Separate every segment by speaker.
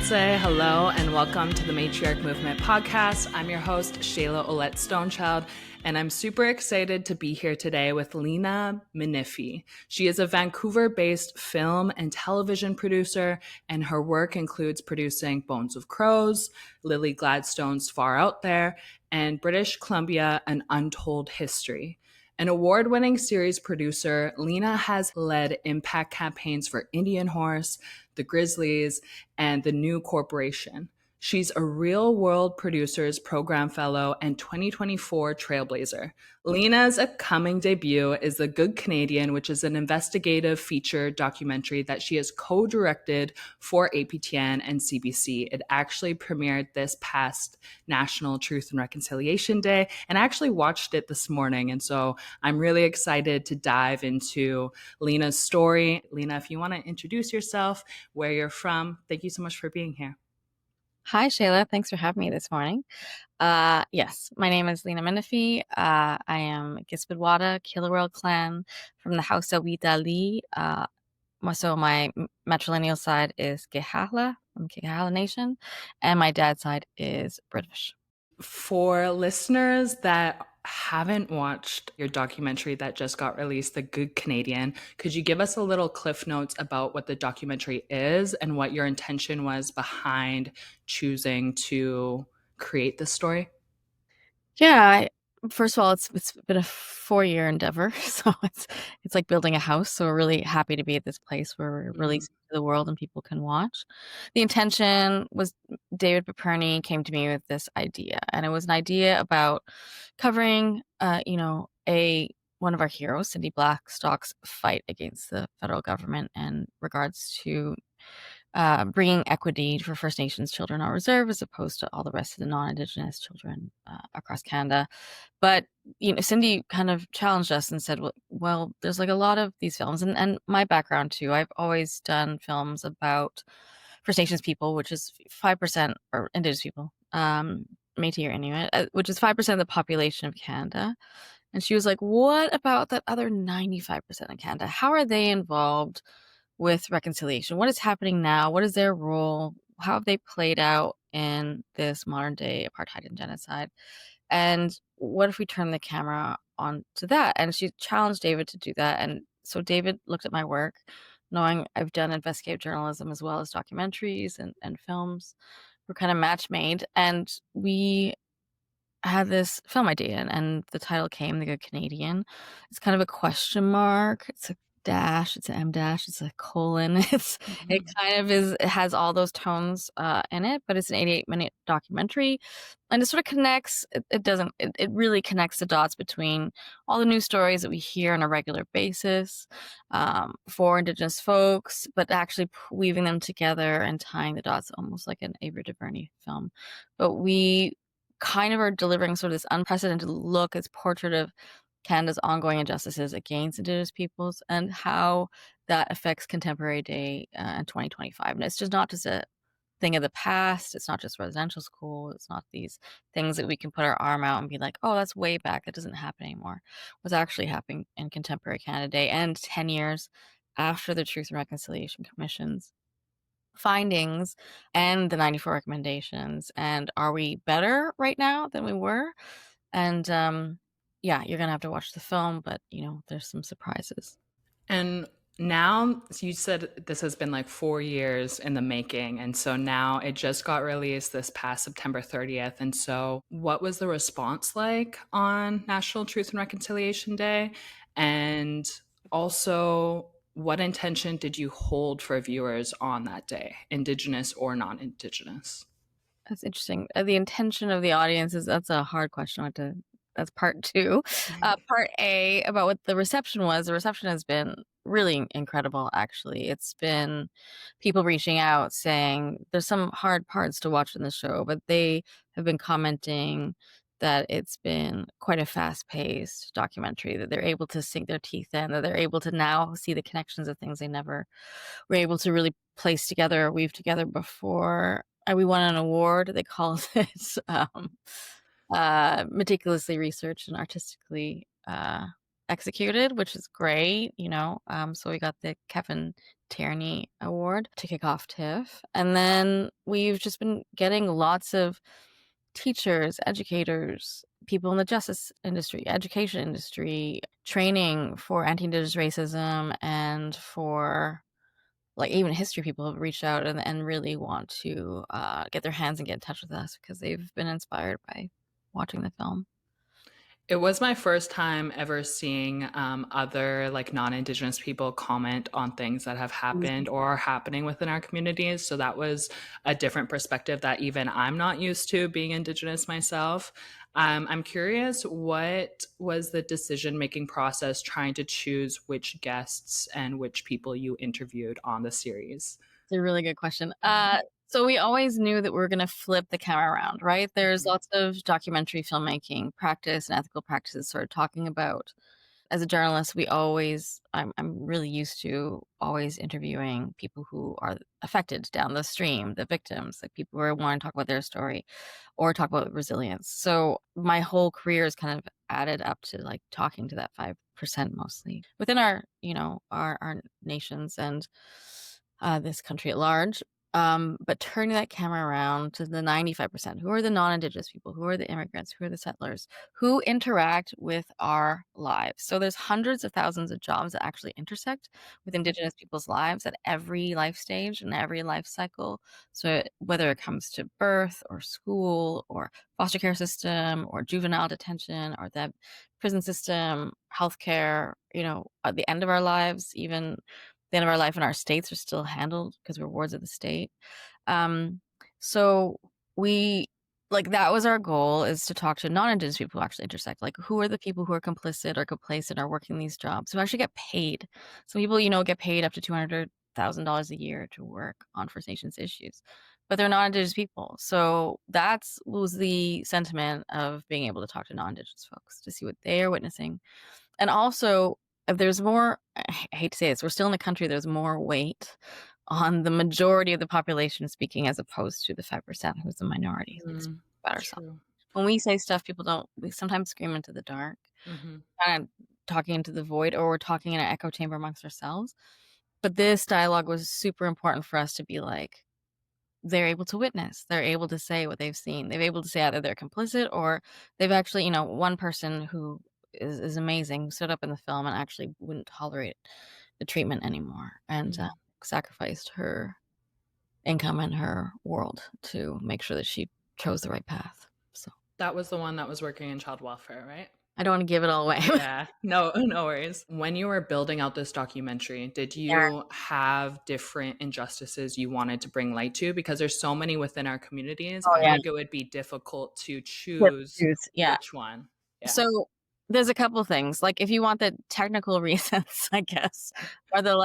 Speaker 1: Namaste, hello, and welcome to the Matriarch Movement podcast. I'm your host, Shayla Ouellette Stonechild, and I'm super excited to be here today with Lena Minifie. She is a Vancouver-based film and television producer, and her work includes producing Bones of Crows, Lily Gladstone's Far Out There, and British Columbia, An Untold History. An award-winning series producer, Lena has led impact campaigns for Indian Horse, the Grizzlies, and the New Corporation. She's a Real World Producers Program Fellow and 2024 Trailblazer. Lena's upcoming debut is The Good Canadian, which is an investigative feature documentary that she has co-directed for APTN and CBC. It actually premiered this past National Truth and Reconciliation Day, and I actually watched it this morning, and so I'm really excited to dive into Lena's story. Lena, if you want to introduce yourself, where you're from, thank you so much for being here.
Speaker 2: Hi, Shayla. Thanks for having me this morning. Yes, my name is Lena Minifie. I am Gitxaala, Killerworld clan from the House of Witali. So my matrilineal side is Gitxaala, from Gitxaala Nation, and my dad's side is British.
Speaker 1: For listeners that haven't watched your documentary that just got released, The Good Canadian, could you give us a little cliff notes about what the documentary is and what your intention was behind choosing to create this story?
Speaker 2: Yeah, first of all, it's been a 4-year endeavor, so it's like building a house. So we're really happy to be at this place where we're releasing to the world and people can watch. The intention was David Paperny came to me with this idea, and it was an idea about covering, one of our heroes, Cindy Blackstock's fight against the federal government in regards to bringing equity for First Nations children on reserve as opposed to all the rest of the non-Indigenous children across Canada. But Cindy kind of challenged us and said, well, there's like a lot of these films, and my background too. I've always done films about First Nations people, which is 5%, or Indigenous people, Métis or Inuit, which is 5% of the population of Canada. And she was like, what about that other 95% of Canada? How are they involved with reconciliation? What is happening now? What is their role? How have they played out in this modern day apartheid and genocide? And what if we turn the camera on to that? And she challenged David to do that. And so David looked at my work, knowing I've done investigative journalism as well as documentaries and films. We're kind of match made. And we had this film idea, and the title came, The Good Canadian. It's kind of a question mark. It's a dash, it's an M dash, it's a colon. It kind of is, it has all those tones in it, but it's an 88-minute documentary, and it sort of connects, it really connects the dots between all the news stories that we hear on a regular basis for Indigenous folks, but actually weaving them together and tying the dots almost like an Ava DuVernay film. But we kind of are delivering sort of this unprecedented look, as portrait of Canada's ongoing injustices against Indigenous peoples and how that affects contemporary day in 2025. And it's just not just a thing of the past. It's not just residential school. It's not these things that we can put our arm out and be like, oh, that's way back. That doesn't happen anymore. What's actually happening in contemporary Canada Day and 10 years after the Truth and Reconciliation Commission's findings and the 94 recommendations. And are we better right now than we were? And yeah, you're gonna have to watch the film, but there's some surprises.
Speaker 1: And now, so you said this has been like 4 years in the making, and so now it just got released this past September 30th. And so what was the response like on National Truth and Reconciliation Day? And also, what intention did you hold for viewers on that day, Indigenous or non-Indigenous?
Speaker 2: That's interesting. The intention of the audience that's a hard question. That's part two. Part A, about what the reception was. The reception has been really incredible, actually. It's been people reaching out saying there's some hard parts to watch in the show, but they have been commenting that it's been quite a fast-paced documentary, that they're able to sink their teeth in, that they're able to now see the connections of things they never were able to really place together or weave together before. We won an award. They called it meticulously researched and artistically executed, which is great, so we got the Kevin Tierney Award to kick off TIFF. And then we've just been getting lots of teachers, educators, people in the justice industry, education industry, training for anti-Indigenous racism and for like even history people have reached out and really want to get their hands and get in touch with us because they've been inspired by watching the film.
Speaker 1: It was my first time ever seeing other like non-Indigenous people comment on things that have happened or are happening within our communities. So that was a different perspective that even I'm not used to being Indigenous myself. I'm curious, what was the decision-making process trying to choose which guests and which people you interviewed on the series?
Speaker 2: It's a really good question. So we always knew that we were going to flip the camera around, right? There's lots of documentary filmmaking practice and ethical practices sort of talking about. As a journalist, I'm really used to always interviewing people who are affected down the stream, the victims, like people who want to talk about their story or talk about resilience. So my whole career is kind of added up to like talking to that 5% mostly within our nations and this country at large. But turning that camera around to the 95%, who are the non-Indigenous people, who are the immigrants, who are the settlers, who interact with our lives. So there's hundreds of thousands of jobs that actually intersect with Indigenous people's lives at every life stage and every life cycle. So whether it comes to birth or school or foster care system or juvenile detention or the prison system, healthcare, at the end of our lives, even the end of our life in our states are still handled because we're wards of the state. So we that was our goal, is to talk to non-Indigenous people who actually intersect. Like, who are the people who are complicit or complacent or working these jobs who actually get paid? Some people, get paid up to $200,000 a year to work on First Nations issues, but they're non-Indigenous people. So that was the sentiment of being able to talk to non-Indigenous folks to see what they are witnessing. And also, if there's more, I hate to say this, we're still in a country, there's more weight on the majority of the population speaking as opposed to the 5% who's the minority who speaks about ourselves.
Speaker 1: True.
Speaker 2: When we say stuff, we sometimes scream into the dark, kind of talking into the void, or we're talking in an echo chamber amongst ourselves. But this dialogue was super important for us to be like, they're able to witness. They're able to say what they've seen. They're able to say either they're complicit or they've actually, one person who is amazing stood up in the film and actually wouldn't tolerate the treatment anymore and sacrificed her income and her world to make sure that she chose the right path. So
Speaker 1: that was the one that was working in child welfare, right?
Speaker 2: I don't want to give it all away.
Speaker 1: Yeah, no worries. When you were building out this documentary, did you have different injustices you wanted to bring light to? Because there's so many within our communities. I think it would be difficult to choose which one. Yeah.
Speaker 2: So there's a couple things. Like, if you want the technical reasons, I guess, or the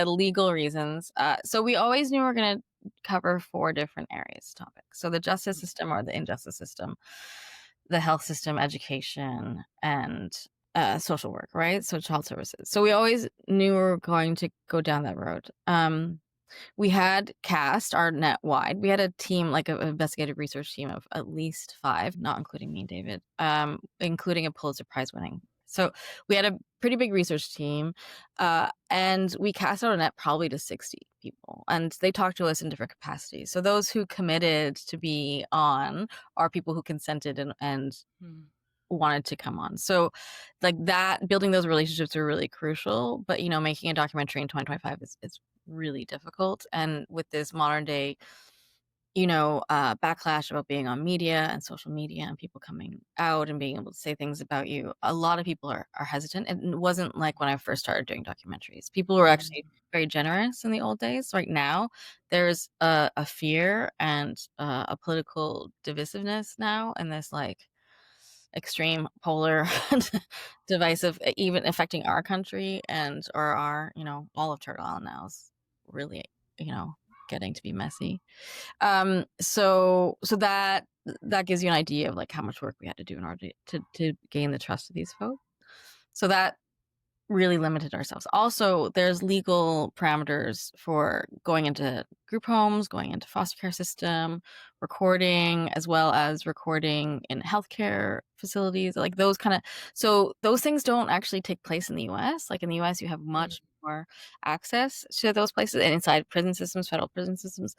Speaker 2: legal reasons. So we always knew we were going to cover 4 different areas topics. So the justice system or the injustice system, the health system, education, and social work, right? So child services. So we always knew we were going to go down that road. We had cast our net wide. We had a team, like an investigative research team of at least 5, not including me and David, including a Pulitzer Prize winning. So we had a pretty big research team, and we cast out a net probably to 60 people, and they talked to us in different capacities. So those who committed to be on are people who consented and wanted to come on. So that, building those relationships are really crucial, but making a documentary in 2025 is really difficult. And with this modern day, backlash about being on media and social media and people coming out and being able to say things about you, a lot of people are hesitant. And it wasn't like when I first started doing documentaries. People were actually very generous in the old days. Right now, there's a fear and a political divisiveness now, and this extreme polar divisive, even affecting our country or our all of Turtle Island now is really getting to be messy. So that gives you an idea of how much work we had to do in order to gain the trust of these folks. So that really limited ourselves. Also, there's legal parameters for going into group homes, going into foster care system, recording, as well as recording in healthcare facilities, like those kind of. So those things don't actually take place in the US. Like in the US, you have
Speaker 1: Mm.
Speaker 2: much more access to those places, and inside prison systems, federal prison systems.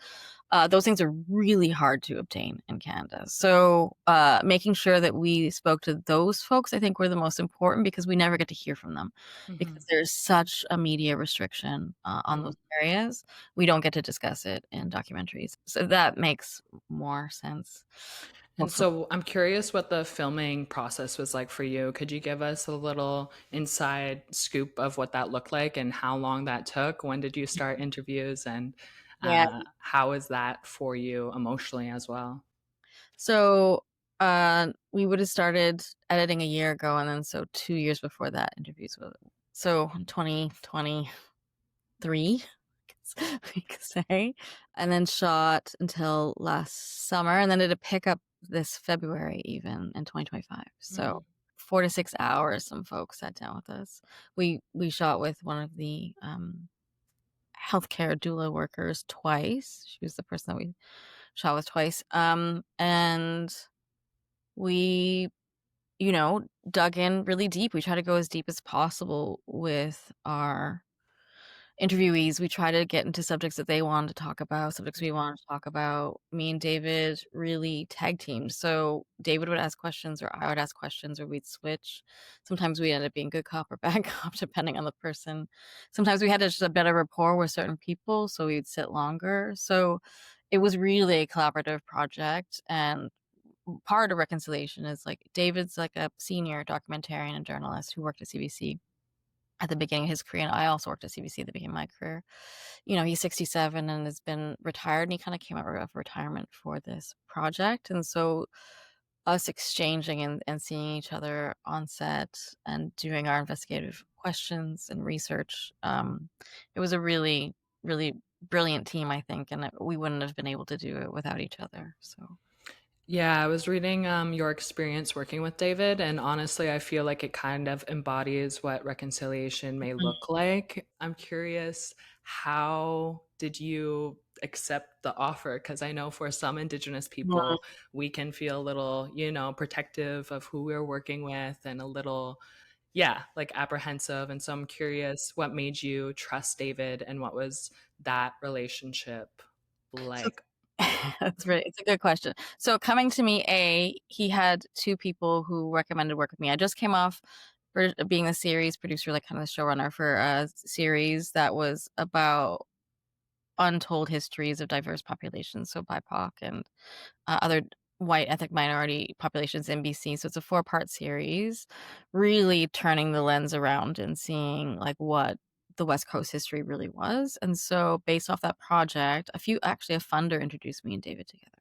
Speaker 2: Those things are really hard to obtain in Canada. So making sure that we spoke to those folks, I think, were the most important, because we never get to hear from them,
Speaker 1: Mhm.
Speaker 2: because there's such a media restriction on
Speaker 1: Mm.
Speaker 2: those areas. We don't get to discuss it in documentaries. So that makes more sense.
Speaker 1: And
Speaker 2: Hopefully.
Speaker 1: so I'm curious what the filming process was like for you. Could you give us a little inside scoop of what that looked like and how long that took? When did you start interviews, and
Speaker 2: Yeah.
Speaker 1: how is that for you emotionally as well?
Speaker 2: So we would have started editing a year ago, and then so 2 years before that, interviews with. So 2023, we could say, and then shot until last summer, and then did a pickup this February, even in 2025. So
Speaker 1: Mm.
Speaker 2: 4 to 6 hours, some folks sat down with us. We shot with one of the healthcare doula workers twice. She was the person that we shot with twice. And we, dug in really deep. We try to go as deep as possible with our interviewees. We try to get into subjects that they wanted to talk about, subjects we wanted to talk about. Me and David really tag teamed. So David would ask questions, or I would ask questions, or we'd switch. Sometimes we ended up being good cop or bad cop, depending on the person. Sometimes we had just a better rapport with certain people, so we'd sit longer. So it was really a collaborative project. And part of reconciliation is, like, David's like a senior documentarian and journalist who worked at CBC at the beginning of his career, and I also worked at CBC at the beginning of my career. He's 67 and has been retired, and he kind of came out of retirement for this project. And so us exchanging and seeing each other on set and doing our investigative questions and research, it was a really, really brilliant team, I think, and we wouldn't have been able to do it without each other. So
Speaker 1: Yeah, I was reading your experience working with David, and honestly, I feel like it kind of embodies what reconciliation may
Speaker 2: Mhm.
Speaker 1: look like. I'm curious, how did you accept the offer? Because I know for some Indigenous
Speaker 2: Mhm.
Speaker 1: people, we can feel a little, protective of who we're working with and a little, yeah, like apprehensive. And so I'm curious, what made you trust David, and what was that relationship
Speaker 2: So
Speaker 1: like?
Speaker 2: it's a good question. So coming to me, he had two people who recommended work with me. I just came off for being the series producer, like kind of the showrunner for a series that was about untold histories of diverse populations, so BIPOC and other white ethnic minority populations in BC. So it's a 4-part series, really turning the lens around and seeing, like, what the West Coast history really was. And so based off that project, a funder introduced me and David together,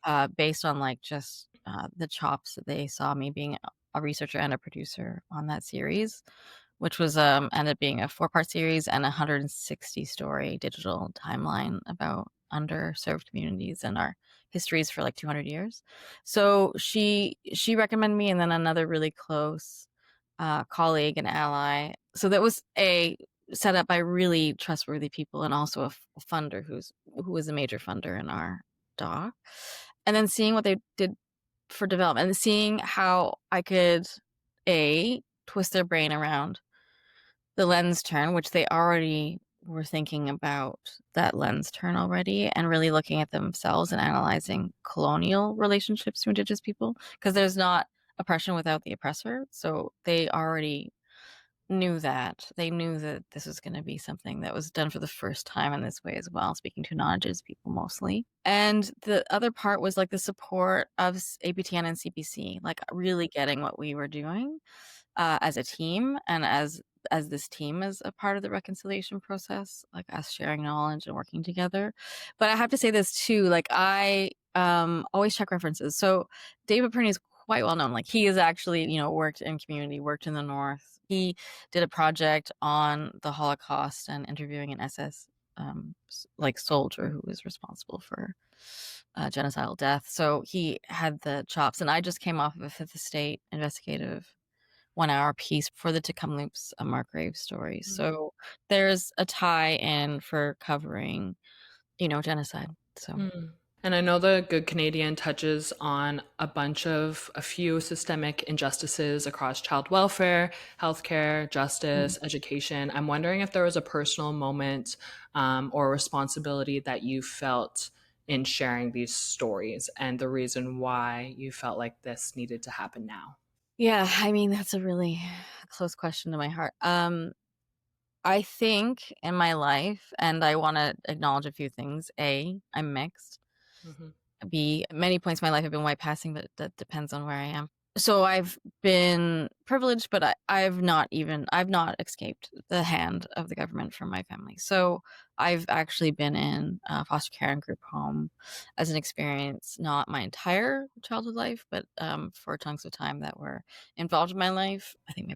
Speaker 1: Mm.
Speaker 2: based on, like, just the chops that they saw me being a researcher and a producer on that series, which was ended up being a 4-part series and a 160 story digital timeline about underserved communities and our histories for like 200 years. So she recommended me, and then another really close colleague and ally. So that was a set up by really trustworthy people, and also a funder who was a major funder in our doc. And then seeing what they did for development, and seeing how I could twist their brain around the lens turn, which they already were thinking about that lens turn already, and really looking at themselves and analyzing colonial relationships to Indigenous people, because there's not oppression without the oppressor. So they already knew that. They knew that this was going to be something that was done for the first time in this way as well, speaking to non-Indigenous people mostly. And the other part was, like, the support of APTN and CBC, like really getting what we were doing as a team, and as this team is a part of the reconciliation process, like us sharing knowledge and working together. But I have to say this too, like, I always check references. So David Perney is quite well known. Like, he has actually, worked in community, worked in the North. He did a project on the Holocaust and interviewing an SS like soldier who was responsible for genocidal death. So he had the chops, and I just came off of a Fifth Estate investigative 1 hour piece for the Tecumseh's Margrave story.
Speaker 1: Mm.
Speaker 2: So there's a tie-in for covering, genocide. So
Speaker 1: Mm. And I know the Good Canadian touches on a few systemic injustices across child welfare, healthcare,
Speaker 2: mm.
Speaker 1: justice, education. I'm wondering if there was a personal moment or responsibility that you felt in sharing these stories and the reason why you felt like this needed to happen now.
Speaker 2: Yeah, I mean, that's a really close question to my heart. I think in my life, and I wanna acknowledge a few things. A, I'm mixed.
Speaker 1: Hmm.
Speaker 2: B, many points in my life have been white passing, but that depends on where I am. So I've been privileged, but I've not escaped the hand of the government from my family. So I've actually been in foster care and group home as an experience, not my entire childhood life, but for chunks of time that were involved in my life. I think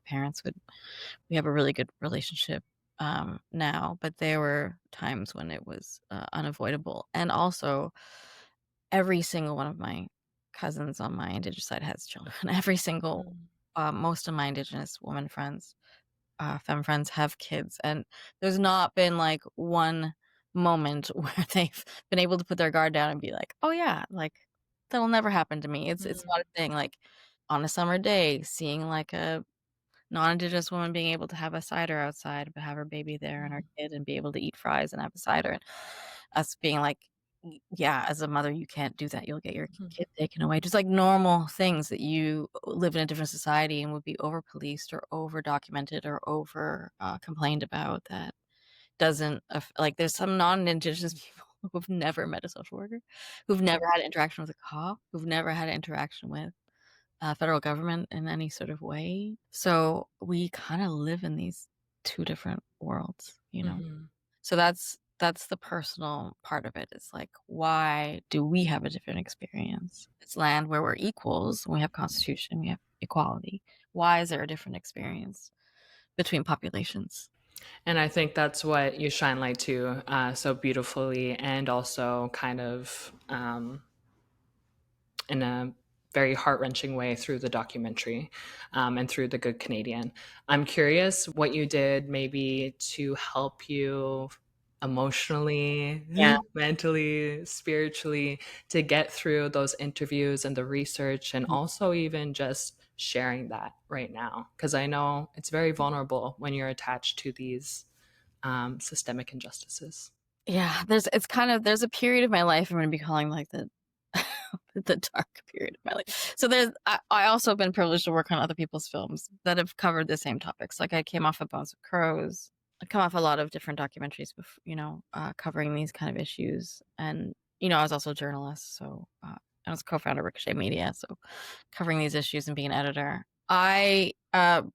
Speaker 2: we have a really good relationship now, but there were times when it was unavoidable. And also, every single one of my cousins on my Indigenous side has children. Every single most of my Indigenous woman friends, femme friends have kids, and there's not been, like, one moment where they've been able to put their guard down and be like, "Oh, yeah, like, that'll never happen to me." It's not a thing, like, on a summer day, seeing, like, a non-Indigenous woman being able to have a cider outside, but have her baby there and her kid and be able to eat fries and have a cider, and us being like, yeah, as a mother, you can't do that, you'll get your kid taken away." Just, like, normal things that you live in a different society and would be over-policed or over-documented or over, complained about that doesn't like, there's some non-Indigenous people who've never met a social worker, who've never had interaction with a cop, who've never had interaction with federal government in any sort of way. So we kind of live in these two different worlds.
Speaker 1: Hmm.
Speaker 2: So that's the personal part of it. It's like, why do we have a different experience? It's land where we're equals, we have constitution, we have equality. Why is there a different experience between populations?
Speaker 1: And I think that's what you shine light to so beautifully, and also kind of in a very heart wrenching way through the documentary and through the Good Canadian. I'm curious what you did maybe to help you emotionally,
Speaker 2: Yeah.
Speaker 1: mentally, spiritually to get through those interviews and the research, and also even just sharing that right now. Because I know it's very vulnerable when you're attached to these systemic injustices.
Speaker 2: Yeah, there's a period of my life I'm gonna be calling, like, the the dark period of my life. So I also have been privileged to work on other people's films that have covered the same topics. Like, I came off of Bones of Crows. I come off a lot of different documentaries covering these kind of issues, and, I was also a journalist, so, I was co-founder of Ricochet Media, so covering these issues and being an editor. I,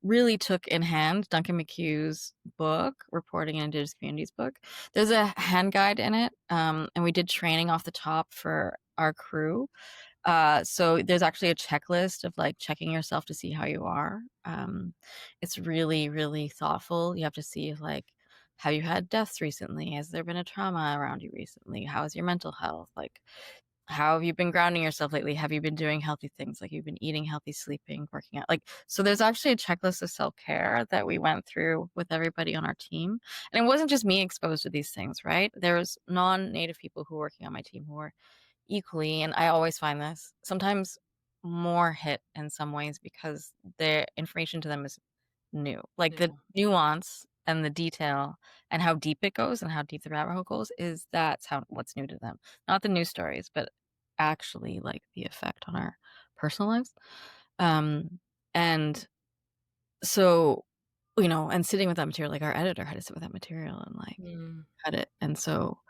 Speaker 2: really took in hand Duncan McHugh's book, Reporting in Indigenous Communities book. There's a hand guide in it, and we did training off the top for our crew. So there's actually a checklist of, like, checking yourself to see how you are. It's really, really thoughtful. You have to see if, like, have you had deaths recently? Has there been a trauma around you recently? How is your mental health? Like, how have you been grounding yourself lately? Have you been doing healthy things? Like, you've been eating healthy, sleeping, working out? Like, so there's actually a checklist of self-care that we went through with everybody on our team. And it wasn't just me exposed to these things, right? There was non-native people who were working on my team who were equally, and I always find this, sometimes more hit in some ways because the information to them is new. Like,
Speaker 1: Yeah.
Speaker 2: the nuance and the detail and how deep it goes and how deep the rabbit hole goes that's how what's new to them. Not the news stories, but actually, like, the effect on our personal lives. Um, and so, and sitting with that material, like, our editor had to sit with that material and, like,
Speaker 1: Mm.
Speaker 2: cut it. And so,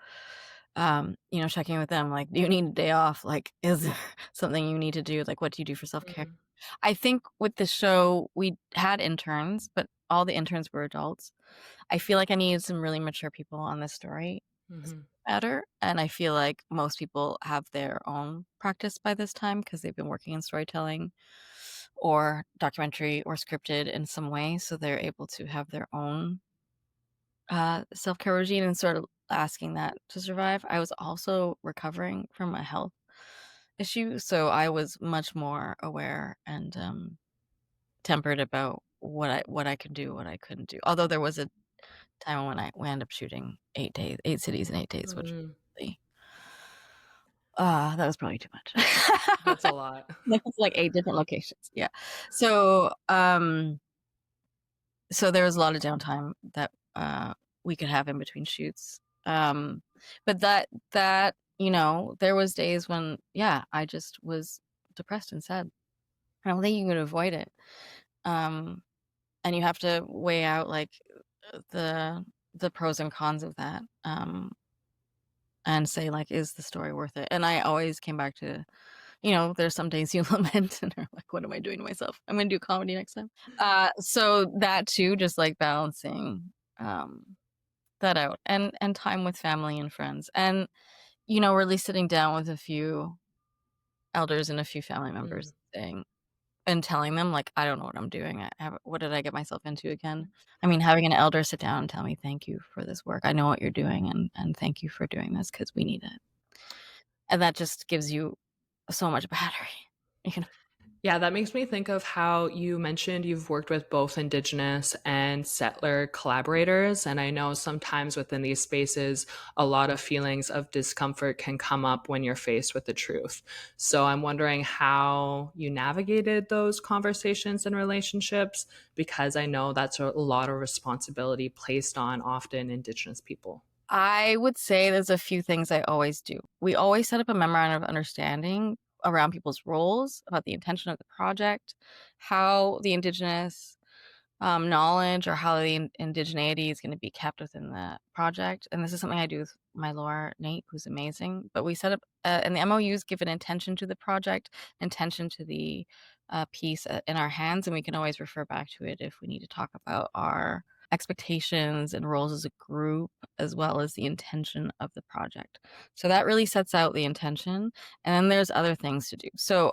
Speaker 2: checking with them, like, "Do you need a day off? Like, is there something you need to do? Like, what do you do for self-care?"
Speaker 1: Mm.
Speaker 2: I think with the show, we had interns, but all the interns were adults. I feel like I needed some really mature people on this story
Speaker 1: Mhm.
Speaker 2: better, and I feel like most people have their own practice by this time because 'cause they've been working in storytelling or documentary or scripted in some way, so they're able to have their own, self-care regime and sort of asking that to survive. I was also recovering from a health issue, so I was much more aware and, tempered about what I could do, what I couldn't do. Although there was a time when we ended up shooting 8 cities in 8 days, which
Speaker 1: Mm,
Speaker 2: really, that was probably too much.
Speaker 1: that's a lot.
Speaker 2: That was like 8 different locations. Yeah. So, so there was a lot of downtime that we could have in between shoots. But that, there was days when, yeah, I just was depressed and sad. I don't think you could avoid it. Um, and you have to weigh out like the the pros and cons of that. And say like, is the story worth it? And I always came back to, there's some days you lament and are like, what am I doing to myself? I'm gonna do comedy next time. So that too, just like balancing that out, and time with family and friends, and really sitting down with a few elders and a few family members,
Speaker 1: Mm.
Speaker 2: saying and telling them like, I don't know what I'm doing. What did I get myself into again? I mean, having an elder sit down and tell me, thank you for this work. I know what you're doing, and thank you for doing this because we need it. And that just gives you so much battery. You know?
Speaker 1: Yeah, that makes me think of how you mentioned you've worked with both Indigenous and settler collaborators. And I know sometimes within these spaces, a lot of feelings of discomfort can come up when you're faced with the truth. So I'm wondering how you navigated those conversations and relationships, because I know that's a lot of responsibility placed on often Indigenous people.
Speaker 2: I would say there's a few things I always do. We always set up a memorandum of understanding around people's roles, about the intention of the project, how the Indigenous knowledge or how the indigeneity is going to be kept within the project. And this is something I do with my lawyer, Nate, who's amazing. But we set up, and the MOUs give an intention to the project, intention to the piece in our hands, and we can always refer back to it if we need to talk about our expectations and roles as a group, as well as the intention of the project. So that really sets out the intention. And then there's other things to do. So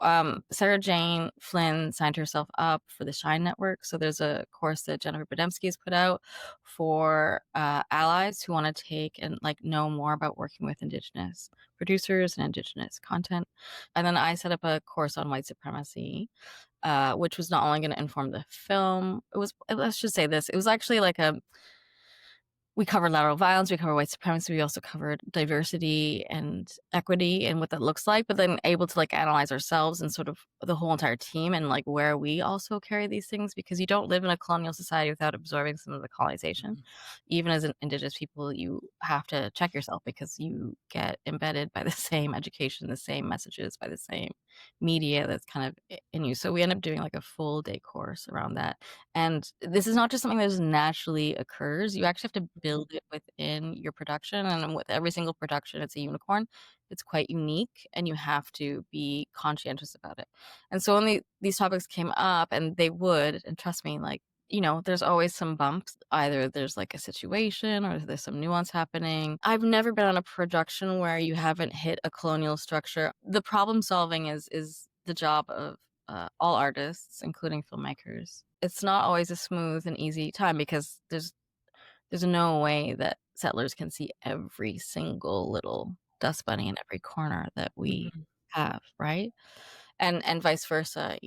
Speaker 2: Sarah Jane Flynn signed herself up for the Shine Network. So there's a course that Jennifer Bademski has put out for allies who want to take and like know more about working with Indigenous producers and Indigenous content. And then I set up a course on white supremacy, which was not only going to inform the film. It was, let's just say this, it was actually like we covered lateral violence, we covered white supremacy, we also covered diversity and equity and what that looks like, but then able to like analyze ourselves and sort of the whole entire team and like where we also carry these things, because you don't live in a colonial society without absorbing some of the colonization. Even as an Indigenous people, you have to check yourself because you get embedded by the same education, the same messages, by the same media that's kind of in you. So we end up doing like a full day course around that. And this is not just something that just naturally occurs. You actually have to build it within your production. And with every single production, it's a unicorn. It's quite unique, and you have to be conscientious about it. And so when these topics came up, and they would, and trust me, like, there's always some bumps. Either there's like a situation or there's some nuance happening. I've never been on a production where you haven't hit a colonial structure. The problem solving is the job of all artists, including filmmakers. It's not always a smooth and easy time because there's no way that settlers can see every single little dust bunny in every corner that we
Speaker 1: Mhm.
Speaker 2: have, right? And vice versa.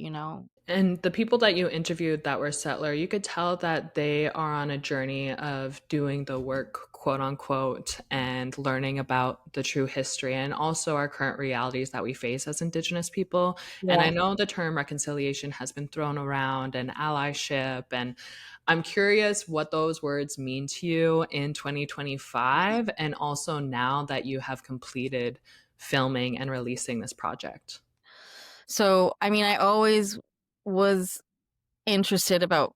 Speaker 1: And the people that you interviewed that were settler, you could tell that they are on a journey of doing the work, quote unquote, and learning about the true history and also our current realities that we face as Indigenous people. And I
Speaker 2: Yeah.
Speaker 1: know the term reconciliation has been thrown around and allyship. And I'm curious what those words mean to you in 2025 and also now that you have completed filming and releasing this project.
Speaker 2: So, I mean, I always was interested about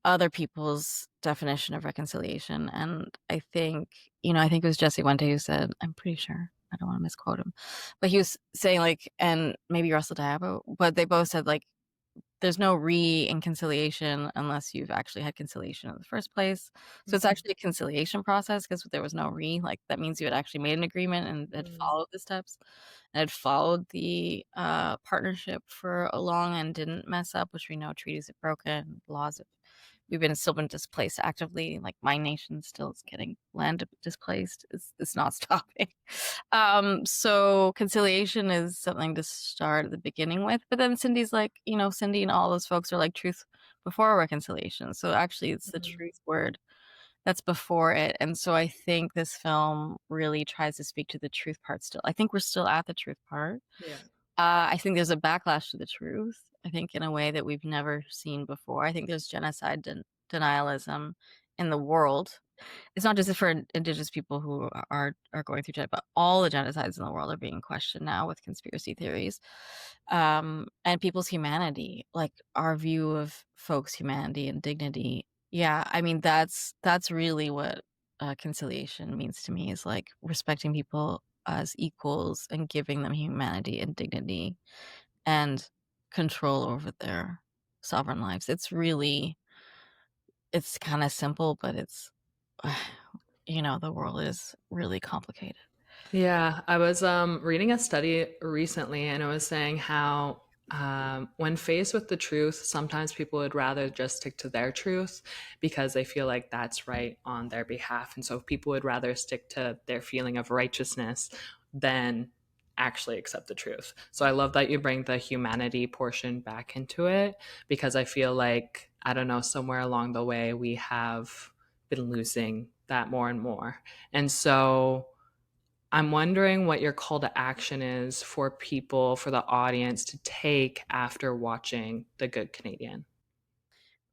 Speaker 2: other people's definition of reconciliation. And I think it was Jesse one day who said, I'm pretty sure, I don't want to misquote him, but he was saying like, and maybe Russell Diabo, but they both said like, there's no re-conciliation unless you've actually had conciliation in the first place. So it's actually a conciliation process because there was no like that means you had actually made an agreement and had
Speaker 1: Mhm.
Speaker 2: followed the steps and had followed the partnership for a long and didn't mess up, which we know treaties have broken, laws have we've still been displaced actively. Like my nation still is getting land displaced. It's not stopping. So conciliation is something to start at the beginning with. But then Cindy's like, Cindy and all those folks are like, truth before reconciliation. So actually, it's the
Speaker 1: Mhm.
Speaker 2: truth word that's before it. And so I think this film really tries to speak to the truth part still. I think we're still at the truth part.
Speaker 1: Yeah.
Speaker 2: I think there's a backlash to the truth, I think, in a way that we've never seen before. I think there's genocide denialism in the world. It's not just for indigenous people who are going through genocide, but all the genocides in the world are being questioned now with conspiracy theories, and people's humanity, like our view of folks' humanity and dignity. Yeah, I mean that's really what conciliation means to me is like respecting people as equals and giving them humanity and dignity and control over their sovereign lives. It's kind of simple, but it's the world is really complicated.
Speaker 1: Yeah, I was reading a study recently, and it was saying how when faced with the truth, sometimes people would rather just stick to their truth because they feel like that's right on their behalf. And so people would rather stick to their feeling of righteousness than actually accept the truth. So I love that you bring the humanity portion back into it because I feel like, I don't know, somewhere along the way, we have been losing that more and more. And so I'm wondering what your call to action is for people, for the audience to take after watching The Good Canadian.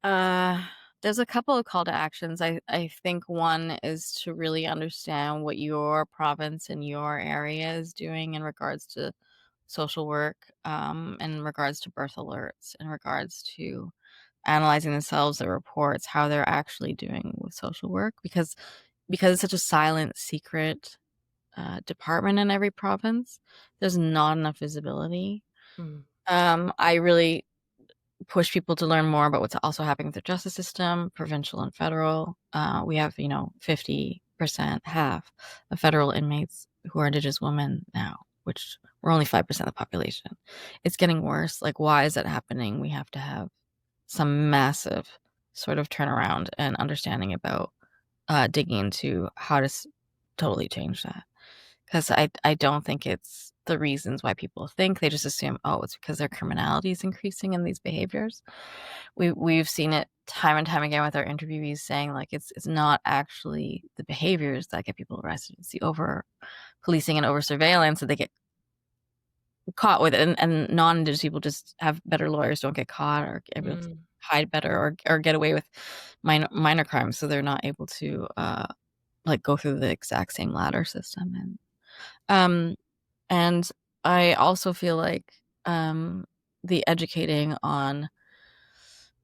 Speaker 2: Uh, there's a couple of call to actions. I think one is to really understand what your province and your area is doing in regards to social work, in regards to birth alerts, in regards to analyzing themselves, their reports, how they're actually doing with social work, because it's such a silent, secret department in every province. There's not enough visibility.
Speaker 1: Mm,
Speaker 2: I really push people to learn more about what's also happening with the justice system, provincial and federal. We have, 50%, half of federal inmates who are Indigenous women now, which we're only 5% of the population. It's getting worse. Like, why is that happening? We have to have some massive sort of turnaround and understanding about digging into how to totally change that. Because I don't think it's the reasons why people think. They just assume, oh, it's because their criminality is increasing in these behaviors. We've seen it time and time again with our interviewees saying, like, it's not actually the behaviors that get people arrested. It's the over policing and over surveillance that they get caught with it. And non-Indigenous people just have better lawyers, don't get caught, or able to
Speaker 1: mm,
Speaker 2: hide better, or get away with minor crimes. So they're not able to like go through the exact same ladder system. Um, and I also feel like, the educating on,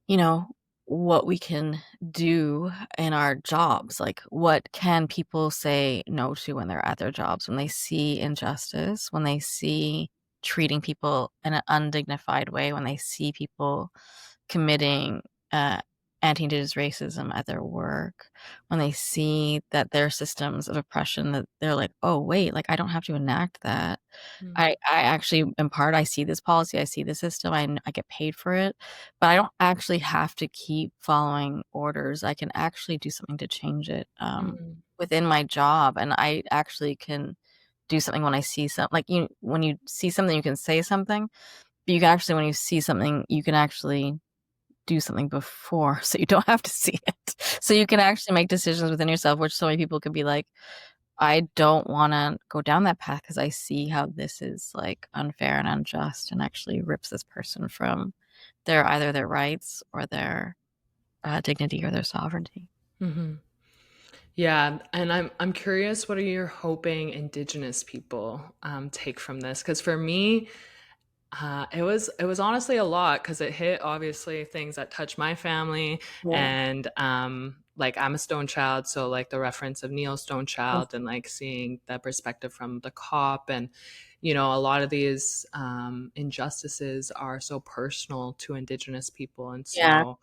Speaker 2: you know, what we can do in our jobs. Like, what can people say no to when they're at their jobs, when they see injustice, when they see treating people in an undignified way, when they see people committing uh, anti-Indigenous racism at their work, when they see that there are systems of oppression that they're like, oh, wait, like I don't have to enact that.
Speaker 1: mm,
Speaker 2: I actually am part I see this policy, I see the system, I get paid for it, but I don't actually have to keep following orders. I can actually do something to change it,
Speaker 1: mm,
Speaker 2: within my job, and I actually can do something when I see like, when you see something, you can say something, but you can actually when you see something, you can actually do something before, so you don't have to see it. So you can actually make decisions within yourself, which so many people could be like, I don't wanna go down that path because I see how this is, like, unfair and unjust and actually rips this person from either their rights or their, dignity or their sovereignty.
Speaker 1: mhm. Yeah, and I'm curious, what are you hoping Indigenous people take from this? Because for me, it was honestly a lot because it hit obviously things that touch my family,
Speaker 2: Yeah.
Speaker 1: and like I'm a stone child, so like the reference of Neil
Speaker 2: Mm.
Speaker 1: Stonechild and like seeing the perspective from the cop, and a lot of these injustices are so personal to Indigenous people, and
Speaker 2: Yeah.
Speaker 1: so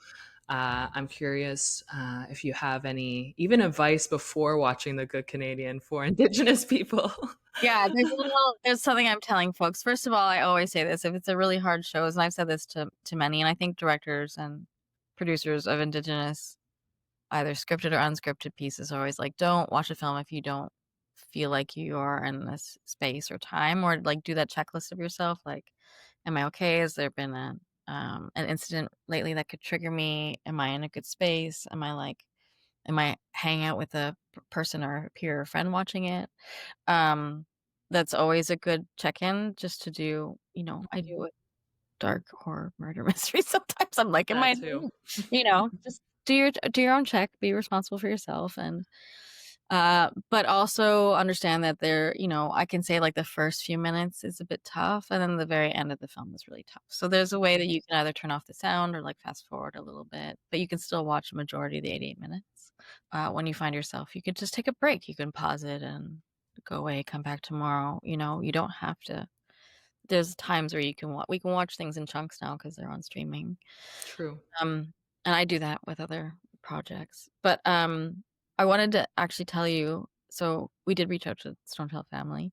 Speaker 1: I'm curious if you have any even advice before watching The Good Canadian for Indigenous people.
Speaker 2: Yeah, there's something I'm telling folks. First of all, I always say this, if it's a really hard show, and I've said this to many, and I think directors and producers of Indigenous either scripted or unscripted pieces are always like, don't watch a film if you don't feel like you are in this space or time, or like do that checklist of yourself. Like, am I okay? Has there been an incident lately that could trigger me? Am I in a good space? Am I hanging out with a person or a peer or friend watching it? Um, that's always a good check-in just to do, I do a dark horror murder mystery sometimes. I'm like, am
Speaker 1: That
Speaker 2: I
Speaker 1: too.
Speaker 2: just do your own check, be responsible for yourself, and but also understand that I can say like the first few minutes is a bit tough, and then the very end of the film is really tough. So there's a way that you can either turn off the sound or like fast forward a little bit, but you can still watch the majority of the 88 minutes. When you find yourself, you could just take a break. You can pause it and go away, come back tomorrow. You don't have to. There's times where we can watch things in chunks now because they're on streaming.
Speaker 1: True.
Speaker 2: And I do that with other projects. But I wanted to actually tell you, so we did reach out to the Stonechild family.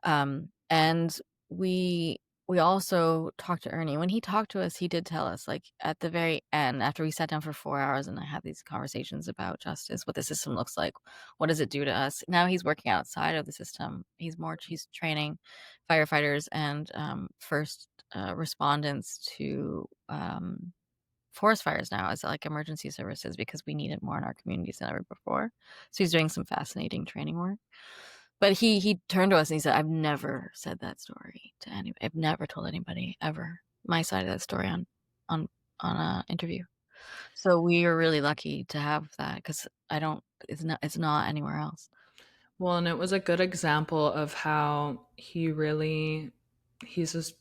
Speaker 2: And we also talked to Ernie. When he talked to us, he did tell us, like at the very end, after we sat down for 4 hours and I had these conversations about justice, what the system looks like, what does it do to us? Now he's working outside of the system. He's training firefighters and first respondents to forest fires now as like emergency services because we need it more in our communities than ever before. So he's doing some fascinating training work. But he turned to us and he said, "I've never said that story to anybody. I've never told anybody ever my side of that story on a interview." So we are really lucky to have that because I don't. It's not anywhere else.
Speaker 1: Well, and it was a good example of how he's just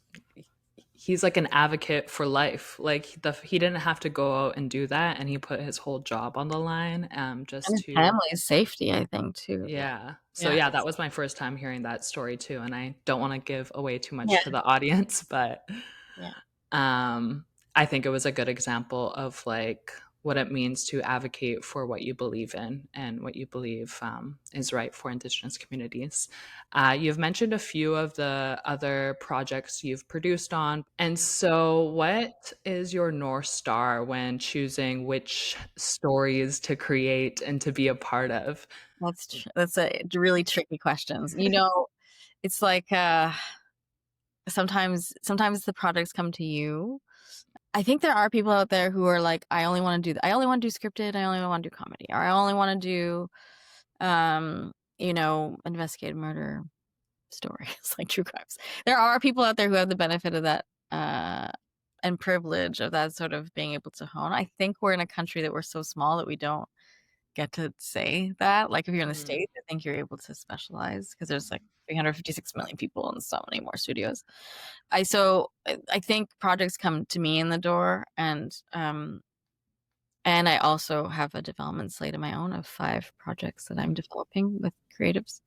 Speaker 1: he's like an advocate for life. Like he didn't have to go out and do that, and he put his whole job on the line
Speaker 2: And
Speaker 1: just
Speaker 2: his
Speaker 1: to
Speaker 2: family's safety, I think, too. Yeah.
Speaker 1: yeah. So
Speaker 2: Yeah.
Speaker 1: yeah, that was my first time hearing that story too, and I don't want to give away too
Speaker 2: Yeah.
Speaker 1: much to the audience, but
Speaker 2: Yeah.
Speaker 1: um I think it was a good example of like what it means to advocate for what you believe in and what you believe is right for Indigenous communities. You've mentioned a few of the other projects you've produced on. And so, what is your North Star when choosing which stories to create and to be a part of?
Speaker 2: That's a really tricky questions. It's like sometimes the projects come to you. I think there are people out there who are like, I only want to do scripted, I only want to do comedy, or I only want to do investigative murder stories, like true crimes. There are people out there who have the benefit of that and privilege of that sort of being able to hone. I think we're in a country that we're so small that we don't get to say that. Like if you're in the
Speaker 1: Mm,
Speaker 2: States, I think you're able to specialize because there's like 356 million people and so many more studios. I think projects come to me in the door, and I also have a development slate of my own of 5 projects that I'm developing with creatives.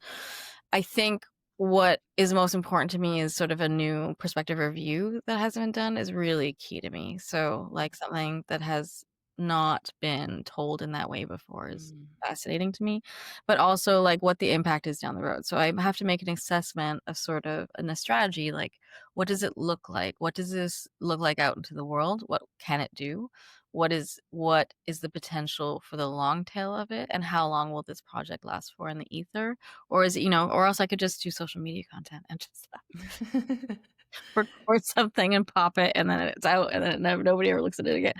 Speaker 2: I think what is most important to me is sort of a new perspective or view that hasn't been done is really key to me. So like something that has not been told in that way before is
Speaker 1: mm,
Speaker 2: fascinating to me, but also like what the impact is down the road. So I have to make an assessment of sort of a strategy, like what does it look like? What does this look like out into the world? What can it do? What is the potential for the long tail of it, and how long will this project last for in the ether? Or is it, or else I could just do social media content and just record something and pop it and then it's out and then nobody ever looks at it again.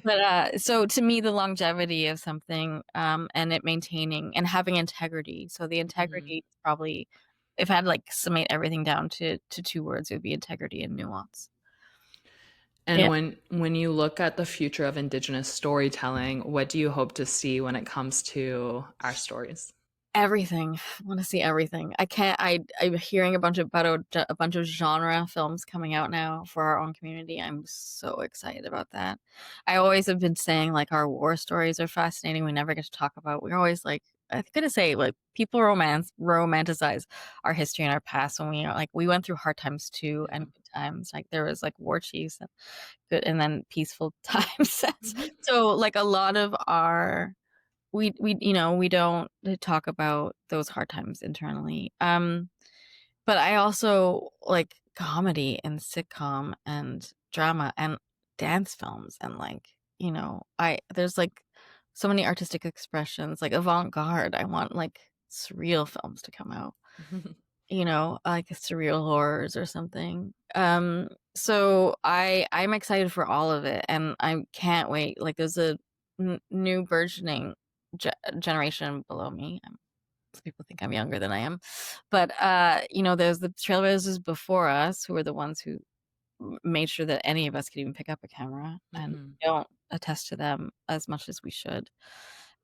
Speaker 2: But so to me, the longevity of something and it maintaining and having integrity. So the
Speaker 1: mhm.
Speaker 2: integrity is probably, if I had like summate everything down to 2 words, it would be integrity and nuance.
Speaker 1: And
Speaker 2: Yeah.
Speaker 1: when you look at the future of Indigenous storytelling, what do you hope to see when it comes to our stories?
Speaker 2: Everything. I want to see everything. I can't. I'm hearing a bunch of genre films coming out now for our own community. I'm so excited about that. I always have been saying like our war stories are fascinating. We never get to talk about. We're always like, I'm gonna say like people romanticize our history and our past when we are like we went through hard times too
Speaker 1: Yeah.
Speaker 2: and good times. Like there was like war chiefs and good and then peaceful times. So like a lot of our we don't talk about those hard times internally. But I also like comedy and sitcom and drama and dance films and like, I there's like so many artistic expressions, like avant-garde. I want like surreal films to come out, like surreal horrors or something. So I'm excited for all of it, and I can't wait. Like, there's a new burgeoning generation below me. Some people think I'm younger than I am, but there's the trailblazers before us who are the ones who made sure that any of us could even pick up a camera, and
Speaker 1: Mhm.
Speaker 2: we don't attest to them as much as we should.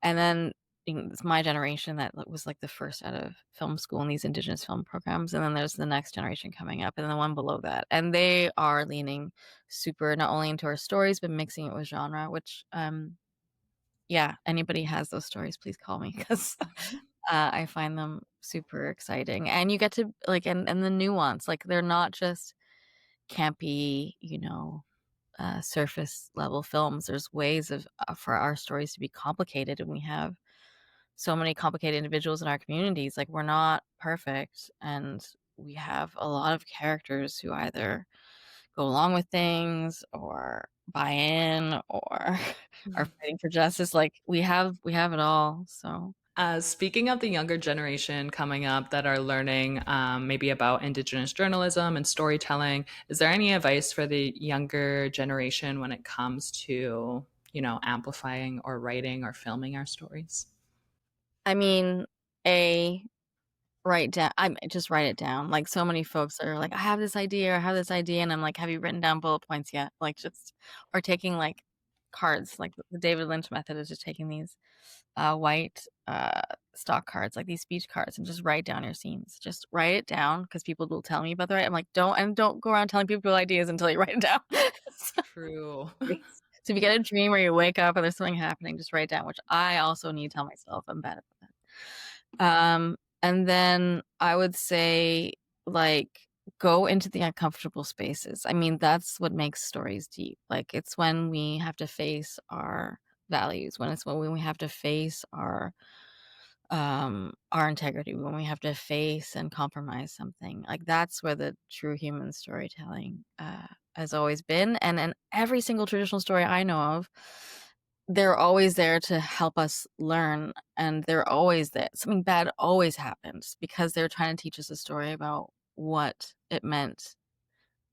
Speaker 2: And then it's my generation that was like the first out of film school in these Indigenous film programs, and then there's the next generation coming up, and then the one below that, and they are leaning super not only into our stories but mixing it with genre. Which, yeah, anybody has those stories, please call me because I find them super exciting, and you get to like and the nuance, like they're not just campy, surface level films. There's ways of for our stories to be complicated, and we have so many complicated individuals in our communities. Like, we're not perfect, and we have a lot of characters who either go along with things or buy in or are fighting for justice. Like, we have it all. So
Speaker 1: Speaking of the younger generation coming up that are learning maybe about Indigenous journalism and storytelling, is there any advice for the younger generation when it comes to, amplifying or writing or filming our stories?
Speaker 2: I mean, a write down I'm just write it down. Like, so many folks are like, "I have this idea, or I have this idea," and I'm like, "Have you written down bullet points yet?" Like, just or taking, like, cards, like, the David Lynch method is just taking these, white, stock cards, like these speech cards, and just write down your scenes. Just write it down because people will tell me about the right I'm like, "Don't go around telling people ideas until you write it down." So
Speaker 1: True.
Speaker 2: so if you get a dream or you wake up and there's something happening, just write it down, which I also need to tell myself. I'm bad at that. And then I would say, like, go into the uncomfortable spaces. I mean, that's what makes stories deep. Like, it's when we have to face our values, when we have to face our integrity, when we have to face and compromise something. Like, that's where the true human storytelling has always been. And in every single traditional story I know of, they're always there to help us learn, and they're always there. Something bad always happens because they're trying to teach us a story about what it meant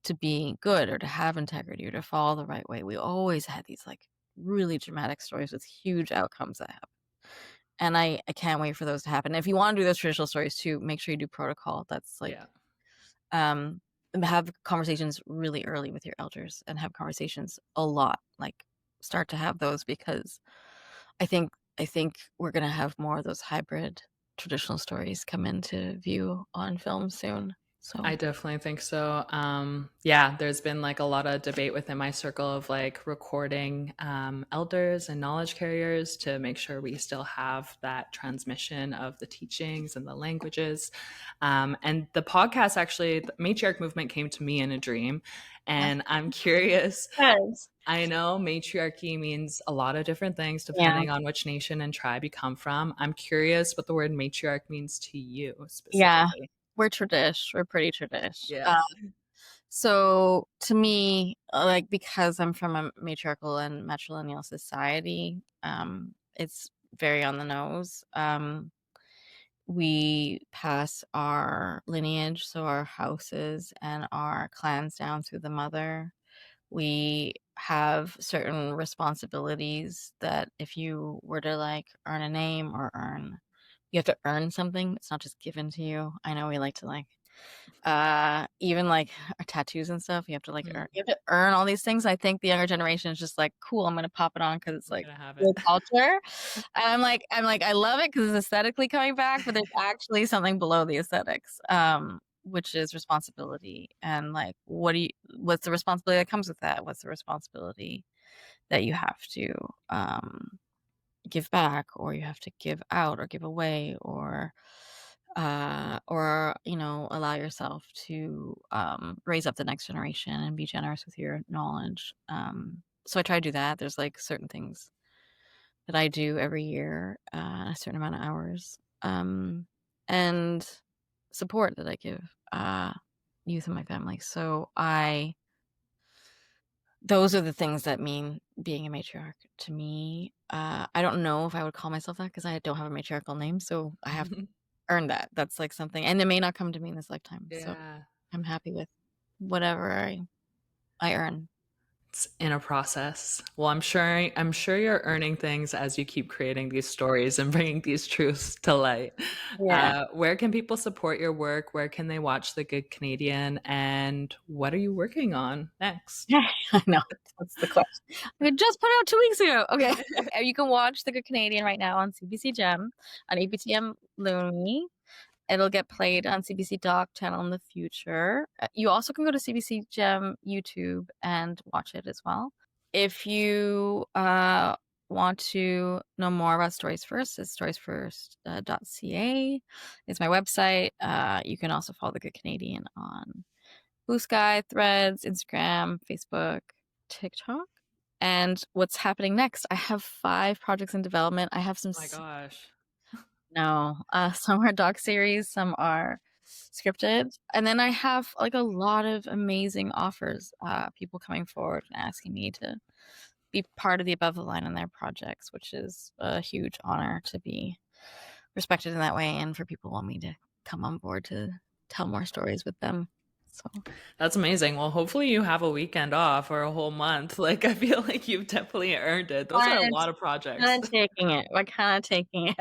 Speaker 2: to be good or to have integrity or to follow the right way. We always had these like really dramatic stories with huge outcomes that happen. And I can't wait for those to happen. If you wanna do those traditional stories too, make sure you do protocol. That's like,
Speaker 1: Yeah.
Speaker 2: um, have conversations really early with your elders and have conversations a lot. Like, start to have those because I think we're gonna have more of those hybrid traditional stories come into view on film soon.
Speaker 1: I
Speaker 2: So
Speaker 1: definitely think so. Yeah, there's been like a lot of debate within my circle of like recording elders and knowledge carriers to make sure we still have that transmission of the teachings and the languages. And the podcast actually, the Matriarch Movement came to me in a dream. And I'm curious.
Speaker 2: yes.
Speaker 1: I know matriarchy means a lot of different things
Speaker 2: Yeah.
Speaker 1: depending on which nation and tribe you come from. I'm curious what the word matriarch means to you
Speaker 2: Yeah.
Speaker 1: specifically.
Speaker 2: We're tradish. We're pretty tradish.
Speaker 1: Yeah.
Speaker 2: So to me, like, because I'm from a matriarchal and matrilineal society, it's very on the nose. We pass our lineage, so our houses and our clans down through the mother. We have certain responsibilities that if you were to like earn a name or you have to earn something. It's not just given to you. I know we like to like even like our tattoos and stuff, you have to earn all these things. I think the younger generation is just like, cool, I'm gonna pop it on because it's
Speaker 1: I'm
Speaker 2: like
Speaker 1: gonna have it.
Speaker 2: cool culture. And I'm like, I love it because it's aesthetically coming back, but there's actually something below the aesthetics, which is responsibility. And like, what's the responsibility that comes with that? What's the responsibility that you have to give back, or you have to give out or give away, or allow yourself to raise up the next generation and be generous with your knowledge. So I try to do that. There's like certain things that I do every year, a certain amount of hours, and support that I give youth in my family. So I those are the things that mean being a matriarch to me. I don't know if I would call myself that because I don't have a matriarchal name, so I have to earn that. That's like something, and it may not come to me in this lifetime. So
Speaker 1: Yeah.
Speaker 2: I'm happy with whatever I I earn.
Speaker 1: It's in a process. Well, I'm sure you're earning things as you keep creating these stories and bringing these truths to light.
Speaker 2: Yeah.
Speaker 1: Where can people support your work? Where can they watch The Good Canadian? And what are you working on next?
Speaker 2: I know. That's the question. I just put out 2 weeks ago. Okay. You can watch The Good Canadian right now on CBC Gem, on ABTM Looney. It'll get played on CBC Doc channel in the future. You also can go to CBC Gem YouTube and watch it as well. If you want to know more about Stories First, it's storiesfirst.ca. It's my website. You can also follow The Good Canadian on Blue Sky, Threads, Instagram, Facebook, TikTok. And what's happening next? I have 5 projects in development. I have some.
Speaker 1: Oh my gosh.
Speaker 2: No, some are doc series, some are scripted, and then I have like a lot of amazing offers. People coming forward and asking me to be part of the above the line on their projects, which is a huge honor to be respected in that way, and for people want me to come on board to tell more stories with them. So
Speaker 1: That's amazing. Well, hopefully you have a weekend off or a whole month. Like, I feel like you've definitely earned it. Those are a lot of projects.
Speaker 2: kind of taking it. We're kind of taking it.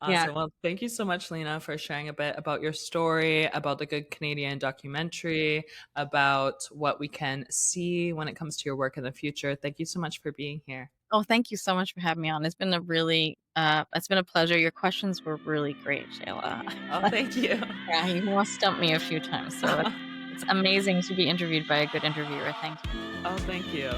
Speaker 2: Yeah.
Speaker 1: Awesome. Well, thank you so much, Lena, for sharing a bit about your story, about the Good Canadian documentary, about what we can see when it comes to your work in the future. Thank you so much for being here.
Speaker 2: Oh, thank you so much for having me on. It's been it's been a pleasure. Your questions were really great, Shayla.
Speaker 1: Oh, thank you.
Speaker 2: Yeah, you almost stumped me a few times, so it's amazing to be interviewed by a good interviewer. Thank you.
Speaker 1: Oh, thank you.